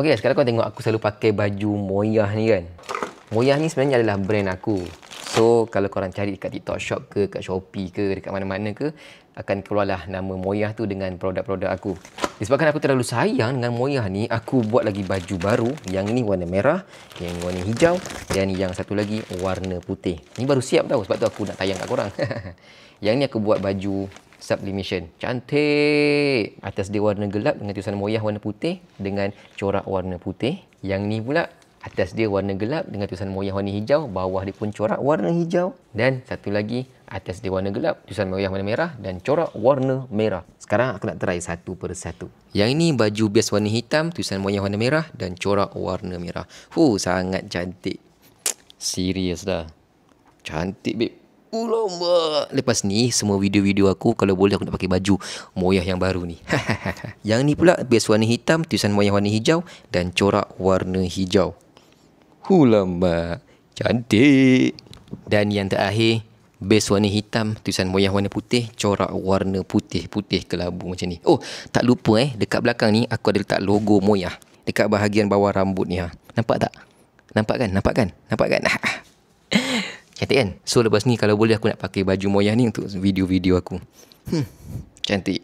Okay, sekarang kau tengok aku selalu pakai baju Moyah ni kan. Moyah ni sebenarnya adalah brand aku. So, kalau korang cari kat TikTok Shop ke, kat Shopee ke, dekat mana-mana ke, akan keluarlah nama Moyah tu dengan produk-produk aku. Disebabkan aku terlalu sayang dengan Moyah ni, aku buat lagi baju baru. Yang ni warna merah, yang ni warna hijau, dan yang satu lagi warna putih. Ni baru siap tau, sebab tu aku nak tayang kat korang. Yang ni aku buat baju sublimation. Cantik. Atas dia warna gelap dengan tulisan Moyah warna putih dengan corak warna putih. Yang ni pula atas dia warna gelap dengan tulisan Moyah warna hijau, bawah dia pun corak warna hijau, dan satu lagi atas dia warna gelap, tulisan Moyah warna merah dan corak warna merah. Sekarang aku nak try satu persatu. Yang ini baju bias warna hitam, tulisan Moyah warna merah dan corak warna merah. Sangat cantik. Serius dah. Cantik, babe. Lama. Lepas ni semua video-video aku kalau boleh aku nak pakai baju Moyah yang baru ni. Yang ni pula base warna hitam, tulisan Moyah warna hijau dan corak warna hijau. Lama. Cantik. Dan yang terakhir base warna hitam, tulisan Moyah warna putih, corak warna putih-putih kelabu macam ni. Oh, tak lupa dekat belakang ni aku ada letak logo Moyah dekat bahagian bawah rambut ni. Nampak tak? Nampak kan? Nampak kan? Nampak kan? Cantik kan? So lepas ni kalau boleh aku nak pakai baju Moyah ni untuk video-video aku. Cantik.